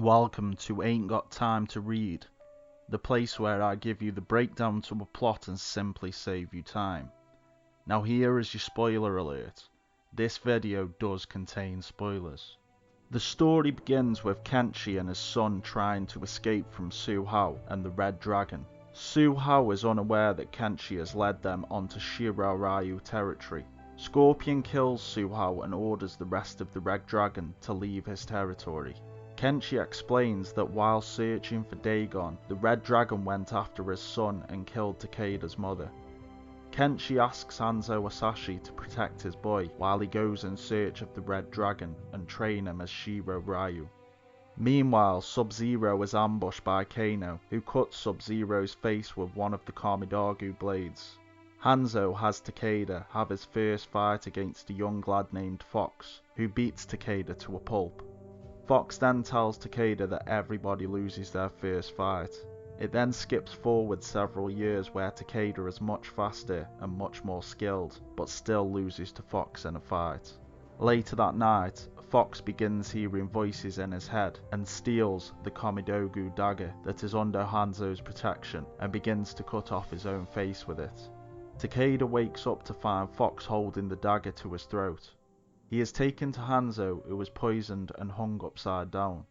Welcome to Ain't Got Time to Read, the place where I give you the breakdown to a plot and simply save you time. Now here is your spoiler alert. This video does contain spoilers. The story begins with Kenshi and his son trying to escape from Su Hao and the Red Dragon. Su Hao is unaware that Kenshi has led them onto Shiroryu territory. Scorpion kills Su Hao and orders the rest of the Red Dragon to leave his territory. Kenshi explains that while searching for Dagon, the Red Dragon went after his son and killed Takeda's mother. Kenshi asks Hanzo Hasashi to protect his boy while he goes in search of the Red Dragon and train him as Shiroryu. Meanwhile, Sub-Zero is ambushed by Kano, who cuts Sub-Zero's face with one of the Kamidagu blades. Hanzo has Takeda have his first fight against a young lad named Fox, who beats Takeda to a pulp. Fox then tells Takeda that everybody loses their first fight. It then skips forward several years where Takeda is much faster and much more skilled, but still loses to Fox in a fight. Later that night, Fox begins hearing voices in his head and steals the Kamidogu dagger that is under Hanzo's protection and begins to cut off his own face with it. Takeda wakes up to find Fox holding the dagger to his throat. He is taken to Hanzo, who was poisoned and hung upside down.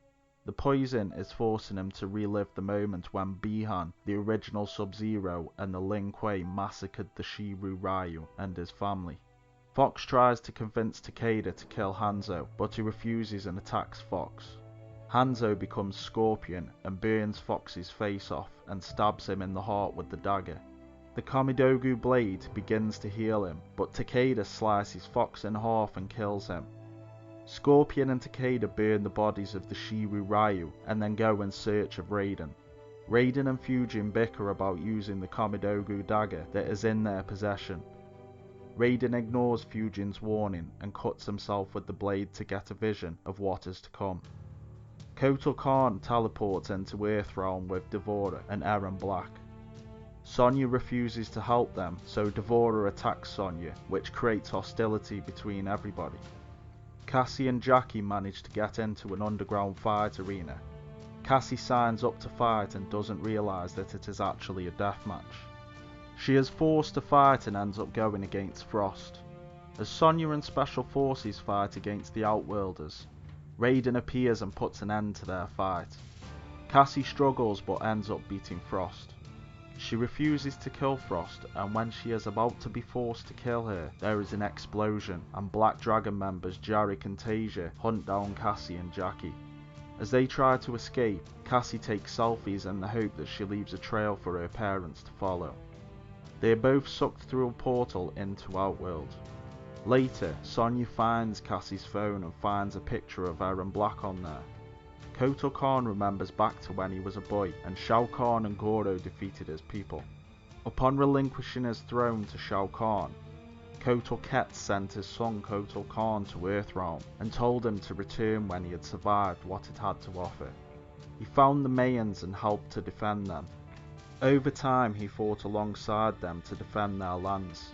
The poison is forcing him to relive the moment when Bihan, the original Sub-Zero, and the Lin Kuei massacred the Shiroryu and his family. Fox tries to convince Takeda to kill Hanzo, but he refuses and attacks Fox. Hanzo becomes Scorpion and burns Fox's face off and stabs him in the heart with the dagger. The Kamidogu blade begins to heal him, but Takeda slices Fox in half and kills him. Scorpion and Takeda burn the bodies of the Shiroryu and then go in search of Raiden. Raiden and Fujin bicker about using the Kamidogu dagger that is in their possession. Raiden ignores Fujin's warning and cuts himself with the blade to get a vision of what is to come. Kotal Kahn teleports into Earthrealm with D'Vorah and Erron Black. Sonya refuses to help them, so D'Vorah attacks Sonya, which creates hostility between everybody. Cassie and Jackie manage to get into an underground fight arena. Cassie signs up to fight and doesn't realise that it is actually a deathmatch. She is forced to fight and ends up going against Frost. As Sonya and Special Forces fight against the Outworlders, Raiden appears and puts an end to their fight. Cassie struggles but ends up beating Frost. She refuses to kill Frost, and when she is about to be forced to kill her, there is an explosion and Black Dragon members Jarek and Tasia hunt down Cassie and Jackie. As they try to escape, Cassie takes selfies in the hope that she leaves a trail for her parents to follow. They are both sucked through a portal into Outworld. Later, Sonya finds Cassie's phone and finds a picture of Erron Black on there. Kotal Kahn remembers back to when he was a boy and Shao Kahn and Goro defeated his people. Upon relinquishing his throne to Shao Kahn, Kotal Ket sent his son Kotal Kahn to Earthrealm and told him to return when he had survived what it had to offer. He found the Mayans and helped to defend them. Over time he fought alongside them to defend their lands.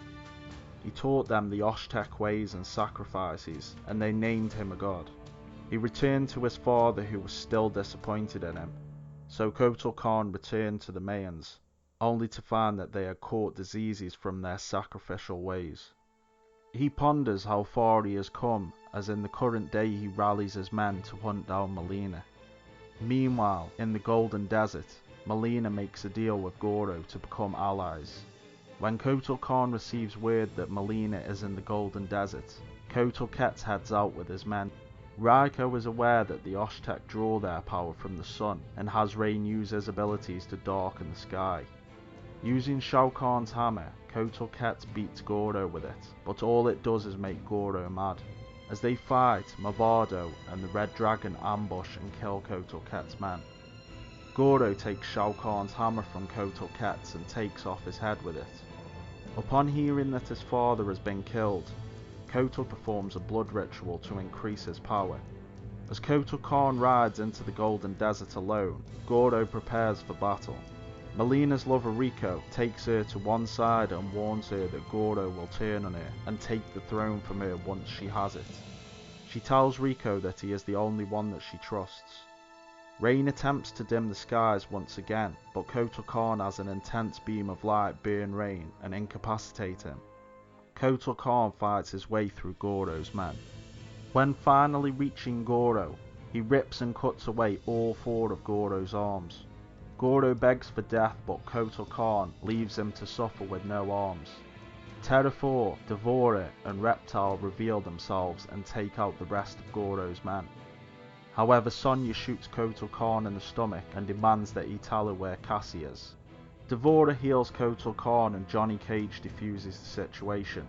He taught them the Osh-Tekk ways and sacrifices, and they named him a god. He returned to his father, who was still disappointed in him, so Kotal Kahn returned to the Mayans, only to find that they had caught diseases from their sacrificial ways. He ponders how far he has come, as in the current day he rallies his men to hunt down Mileena. Meanwhile, in the Golden Desert, Mileena makes a deal with Goro to become allies. When Kotal Kahn receives word that Mileena is in the Golden Desert, Kotal Ket heads out with his men. Raiko is aware that the Osh-Tekk draw their power from the sun and has Rain use his abilities to darken the sky. Using Shao Kahn's hammer, Kotal Ket beats Goro with it, but all it does is make Goro mad. As they fight, Mavado and the Red Dragon ambush and kill Kotal Ket's men. Goro takes Shao Kahn's hammer from Kotal Ket and takes off his head with it. Upon hearing that his father has been killed, Kotal performs a blood ritual to increase his power. As Kotal Kahn rides into the Golden Desert alone, Goro prepares for battle. Mileena's lover Riko takes her to one side and warns her that Goro will turn on her and take the throne from her once she has it. She tells Riko that he is the only one that she trusts. Rain attempts to dim the skies once again, but Kotal Khan has an intense beam of light burn Rain and incapacitate him. Kotal Khan fights his way through Goro's men. When finally reaching Goro, he rips and cuts away all 4 of Goro's arms. Goro begs for death, but Kotal Khan leaves him to suffer with no arms. Terrafor, Devourer and Reptile reveal themselves and take out the rest of Goro's men. However, Sonya shoots Kotal Khan in the stomach and demands that he tell her where Cassie is. Devourer heals Kotal Khan and Johnny Cage defuses the situation.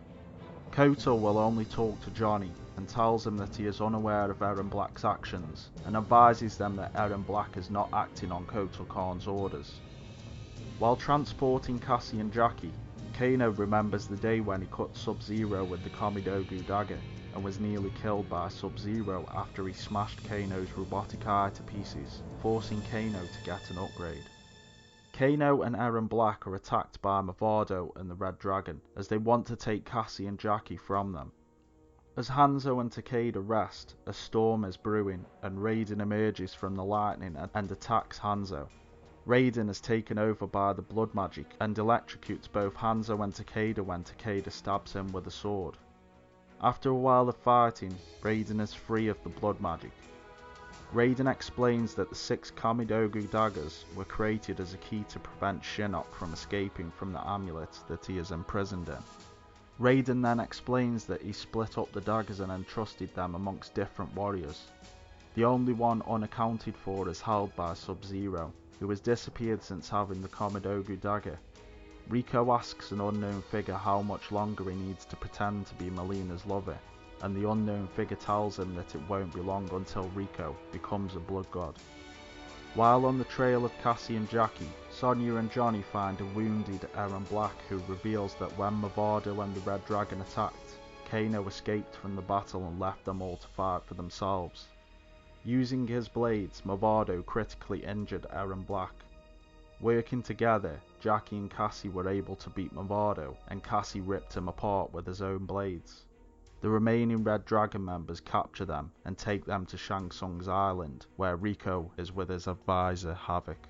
Kotal will only talk to Johnny and tells him that he is unaware of Erron Black's actions and advises them that Erron Black is not acting on Kotal Khan's orders. While transporting Cassie and Jackie, Kano remembers the day when he cut Sub-Zero with the Kamidogu dagger and was nearly killed by Sub-Zero after he smashed Kano's robotic eye to pieces, forcing Kano to get an upgrade. Kano and Erron Black are attacked by Mavado and the Red Dragon as they want to take Cassie and Jackie from them. As Hanzo and Takeda rest, a storm is brewing and Raiden emerges from the lightning and attacks Hanzo. Raiden is taken over by the blood magic and electrocutes both Hanzo and Takeda when Takeda stabs him with a sword. After a while of fighting, Raiden is free of the blood magic. Raiden explains that the 6 Kamidogu daggers were created as a key to prevent Shinnok from escaping from the amulet that he is imprisoned in. Raiden then explains that he split up the daggers and entrusted them amongst different warriors. The only one unaccounted for is held by Sub-Zero, who has disappeared since having the Kamidogu dagger. Rico asks an unknown figure how much longer he needs to pretend to be Mileena's lover, and the unknown figure tells him that it won't be long until Rico becomes a blood god. While on the trail of Cassie and Jackie, Sonya and Johnny find a wounded Erron Black who reveals that when Mavado and the Red Dragon attacked, Kano escaped from the battle and left them all to fight for themselves. Using his blades, Mavado critically injured Erron Black. Working together, Jackie and Cassie were able to beat Mavado, and Cassie ripped him apart with his own blades. The remaining Red Dragon members capture them and take them to Shang Tsung's island, where Rico is with his advisor Havik.